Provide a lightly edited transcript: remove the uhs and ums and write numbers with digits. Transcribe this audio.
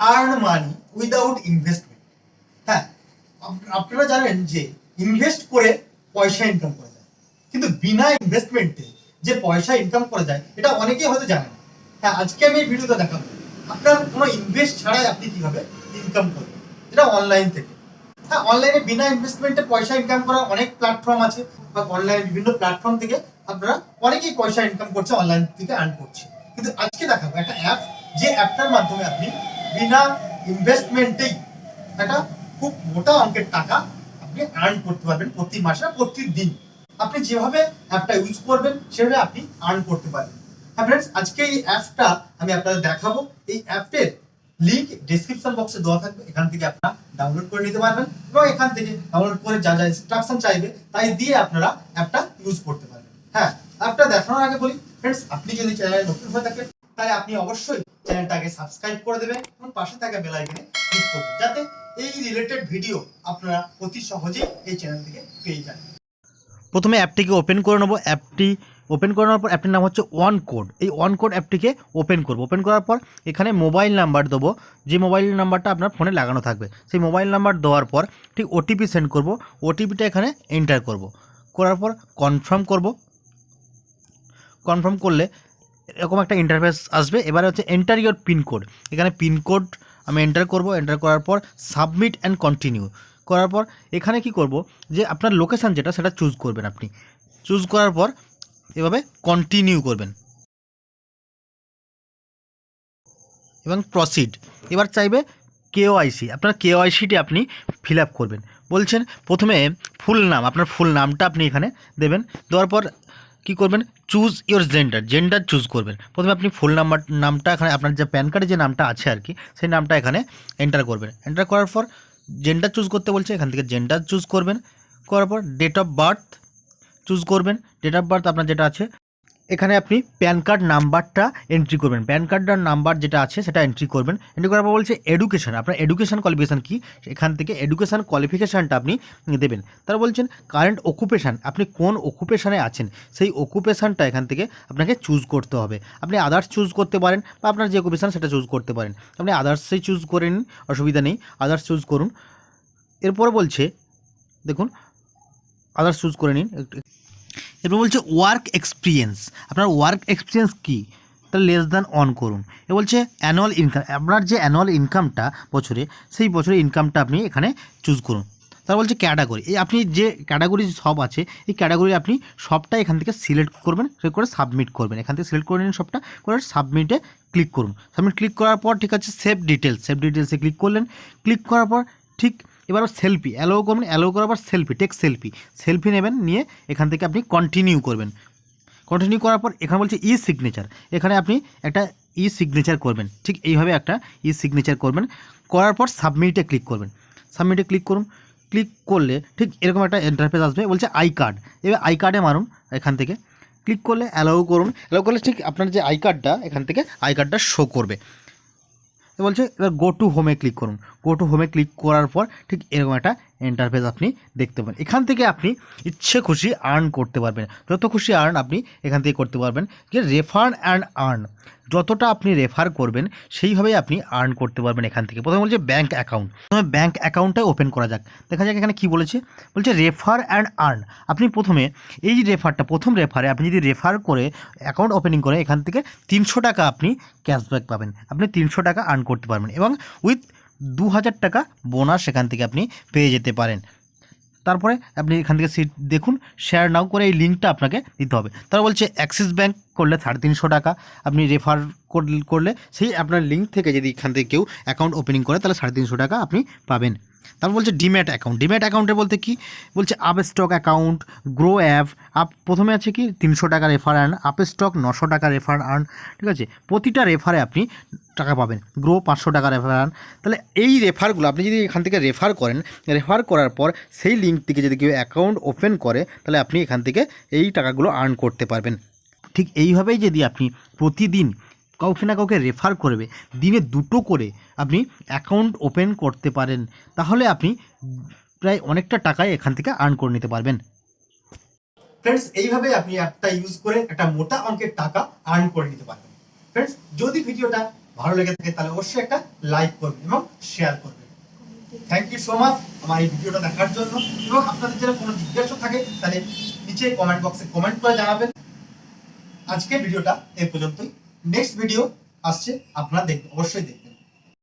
Earn money without investment. হ্যাঁ, আপনারা জানেন যে ইনভেস্ট করে পয়সা ইনকাম করা যায়, কিন্তু বিনা ইনভেস্টমেন্টে যে পয়সা ইনকাম করা যায় এটা অনেকেই হয়তো জানেন। হ্যাঁ, আজকে আমি এই ভিডিওতে দেখাবো আপনার কোনো ইনভেস্ট ছাড়াই আপনি কিভাবে ইনকাম করবেন, এটা অনলাইন থেকে। হ্যাঁ, অনলাইনে বিনা ইনভেস্টমেন্টে পয়সা ইনকাম করার অনেক প্ল্যাটফর্ম আছে, বা অনলাইনে বিভিন্ন প্ল্যাটফর্ম থেকে আপনারা অনেকেই পয়সা ইনকাম করছে, অনলাইন থেকে আর্ন করছে। কিন্তু আজকে দেখাবো একটা অ্যাপ, যে অ্যাপটার মাধ্যমে আপনি বিনা ইনভেস্টমেন্টেই একটা খুব মোটা অঙ্কের টাকা আপনি আর্ন করতে পারবেন প্রতি মাসে, প্রতিদিন। আপনি যেভাবে অ্যাপটা ইউজ করবেন সেভাবে আপনি আর্ন করতে পারবেন। হ্যাঁ ফ্রেন্ডস, আজকে এই অ্যাপটা আমি আপনাদের দেখাবো। এই অ্যাপের লিংক ডেসক্রিপশন বক্সে দেওয়া থাকবে, এখান থেকে আপনারা ডাউনলোড করে নিতে পারবেন, এবং এখান থেকে ডাউনলোড করে যা যা ইনস্ট্রাকশন চাইবে তাই দিয়ে আপনারা অ্যাপটা ইউজ করতে পারবেন। হ্যাঁ, অ্যাপটা দেখানোর আগে বলি ফ্রেন্ডস, আপনি যদি চ্যানেলে নতুন হয়ে থাকেন তাহলে আপনি অবশ্যই চ্যানেলটাকে সাবস্ক্রাইব করে দেবেন এবং পাশে থাকা বেল আইকনে ক্লিক করবেন, যাতে এই রিলেটেড ভিডিও আপনারা অতি সহজেই এই চ্যানেল থেকে পেয়ে যান। প্রথমে অ্যাপটিকে ওপেন করে নেব। অ্যাপটি ওপেন করার পর অ্যাপটির নাম হচ্ছে ওয়ান কোড। এই ওয়ান কোড অ্যাপটিকে ওপেন করব। ওপেন করার পর এখানে মোবাইল নাম্বার দেবো, যে মোবাইল নাম্বারটা আপনার ফোনে লাগানো থাকবে। সেই মোবাইল নাম্বার দেওয়ার পর ঠিক ওটিপি সেন্ড করব। ওটিপিটা এখানে এন্টার করব। করার পর কনফার্ম করব। কনফার্ম করলে এরকম একটা ইন্টারফেস আসবে। এবারে হচ্ছে এন্টার ইওর পিনকোড। এখানে পিনকোড আমি এন্টার করব। এন্টার করার পর সাবমিট অ্যান্ড কন্টিনিউ করার পর এখানে কি করব, যে আপনার লোকেশান যেটা সেটা চুজ করবেন। আপনি চুজ করার পর এভাবে কন্টিনিউ করবেন এবং প্রসিড। এবার চাইবে কেওআইসি, আপনার কেওআইসিটি আপনি ফিল আপ করবেন। বলছেন প্রথমে ফুল নাম, আপনার ফুল নামটা আপনি এখানে দেবেন। দেওয়ার পর কি করবেন, চুজ ইওর জেন্ডার চুজ করবেন। প্রথমে আপনি ফুল নামটা এখানে আপনার যে প্যান কার্ডে যে নামটা আছে আর কি, সেই নামটা এখানে এন্টার করবেন। এন্টার করার পর জেন্ডার চুজ করতে বলছে, এখান থেকে জেন্ডার চুজ করবেন। করার পর ডেট অফ বার্থ চুজ করবেন। ডেট অফ বার্থ আপনার যেটা আছে এখানে আপনি প্যান কার্ড নাম্বারটা এন্ট্রি করবেন। প্যান কার্ডটার নাম্বার যেটা আছে সেটা এন্ট্রি করবেন। এন্ট্রি করার পর বলছে এডুকেশন, আপনার এডুকেশন কোয়ালিফিকেশান কী, এখান থেকে এডুকেশান কোয়ালিফিকেশানটা আপনি দেবেন। তারা বলছেন কারেন্ট অকুপেশান, আপনি কোন অকুপেশানে আছেন সেই অকুপেশানটা এখান থেকে আপনাকে চুজ করতে হবে। আপনি আদার্স চুজ করতে পারেন, বা আপনার যে অকুপেশান সেটা চুজ করতে পারেন। আপনি আদার্সেই চুজ করে নিন, অসুবিধা নেই, আদার্স চুজ করুন। এরপর বলছে দেখুন আদার্স চুজ করে নিন। এরপর বলছে ওয়ার্ক এক্সপিরিয়েন্স, আপনার ওয়ার্ক এক্সপিরিয়েন্স কী, তাহলে লেস দ্যান অন করুন। এ বলছে অ্যানুয়াল ইনকাম, আপনার যে অ্যানুয়াল ইনকামটা বছরে, সেই বছরের ইনকামটা আপনি এখানে চুজ করুন। তারপর বলছে ক্যাটাগরি, এই আপনি যে ক্যাটাগরি সব আছে এই ক্যাটাগরি আপনি সবটা এখান থেকে সিলেক্ট করবেন, সিলেক্ট করে সাবমিট করবেন। এখান থেকে সিলেক্ট করে নিন সবটা, করে সাবমিটে ক্লিক করুন। সাবমিট ক্লিক করার পর ঠিক আছে সেভ ডিটেলসে ক্লিক করলেন। ক্লিক করার পর ঠিক এবার সেলফি অ্যালাউ করবেন। অ্যালাউ করার পর টেক সেলফি নেবেন, নিয়ে এখান থেকে আপনি কন্টিনিউ করবেন। কন্টিনিউ করার পর এখানে বলছে ই সিগনেচার, এখানে আপনি একটা ই সিগনেচার করবেন। ঠিক এইভাবে একটা ই সিগনেচার করবেন। করার পর সাবমিটে ক্লিক করবেন। সাবমিটে ক্লিক করুন। ক্লিক করলে ঠিক এরকম একটা ইন্টারফেস আসবে। বলছে আই কার্ড, এবার আই কার্ডে মারুন। এখান থেকে ক্লিক করলে অ্যালাউ করুন। অ্যালাউ করলে ঠিক আপনার যে আই কার্ডটা এখান থেকে আই কার্ডটা শো করবে। বলছে এবার গো টু হোমে ক্লিক করুন। গো টু হোমে ক্লিক করার পর ঠিক এরকম একটা ইন্টারফেস আপনি দেখতে পাবেন। এখান থেকে আপনি ইচ্ছে খুশি আর্ন করতে পারবেন, যত খুশি আর্ন আপনি এখান থেকে করতে পারবেন। যে রেফার অ্যান্ড আর্ন, যতটা আপনি রেফার করবেন সেইভাবেই আপনি আর্ন করতে পারবেন এখান থেকে। প্রথমে বলছে ব্যাঙ্ক অ্যাকাউন্ট, প্রথমে ব্যাঙ্ক অ্যাকাউন্টটা ওপেন করা যাক। দেখা যাক এখানে কি বলেছে। বলছে রেফার অ্যান্ড আর্ন, আপনি প্রথমে এই রেফারটা, প্রথম রেফারে আপনি যদি রেফার করে অ্যাকাউন্ট ওপেনিং করে এখান থেকে 300 টাকা আপনি ক্যাশব্যাক পাবেন। আপনি 300 টাকা আর্ন করতে পারবেন এবং উইথ 2000 টাকা বোনাস সেখান থেকে আপনি পেয়ে যেতে পারেন। তারপরে আপনি এখান থেকে সিট দেখুন, শেয়ার নাও করে এই লিঙ্কটা আপনাকে দিতে হবে। তারা বলছে অ্যাক্সিস ব্যাঙ্ক করলে 350 টাকা আপনি রেফার করলে সেই আপনার লিঙ্ক থেকে যদি এখান থেকে কেউ অ্যাকাউন্ট ওপেনিং করে তাহলে 350 টাকা আপনি পাবেন। তারপর বলছে ডিম্যাট অ্যাকাউন্ট। ডিম্যাট অ্যাকাউন্টে বলতে কি বলছে up stock account, grow app. Up প্রথমে আছে কি 300 টাকা রেফার আর্ন, আপ স্টক 900 টাকা রেফার আর্ন, ঠিক আছে, প্রতিটা রেফারে আপনি টাকা পাবেন। গ্রো 500 টাকা রেফার আর্ন। তাহলে এই রেফারগুলো আপনি যদি এখান থেকে রেফার করেন, রেফার করার পর সেই লিঙ্ক থেকে যদি কেউ অ্যাকাউন্ট ওপেন করে তাহলে আপনি এখান থেকে এই টাকাগুলো আর্ন করতে পারবেন। ঠিক এইভাবেই যদি আপনি প্রতিদিন কাউকে না কাউকে রেফার করবে, দিনে 2টো করে আপনি অ্যাকাউন্ট ওপেন করতে পারেন, তাহলে আপনি প্রায় অনেকটা টাকায় এখান থেকে আর্ন করে নিতে পারবেন। ফ্রেন্ডস, এইভাবে আপনি অ্যাপটা ইউজ করে একটা মোটা অঙ্কের টাকা আর্ন করে নিতে পারবেন। ফ্রেন্ডস, যদি ভিডিওটা ভালো লেগে থাকে তাহলে অবশ্যই একটা লাইক করবেন এবং শেয়ার করবেন। থ্যাংক ইউ সো মাচ আমার এই ভিডিওটা দেখার জন্য, এবং আপনাদের যারা কোনো জিজ্ঞাসা থাকে তাহলে নিচে কমেন্ট বক্সে কমেন্ট করে জানাবেন। আজকে ভিডিওটা এই পর্যন্তই, নেক্সট ভিডিও আসছে, আপনারা দেখবেন, অবশ্যই দেখবেন।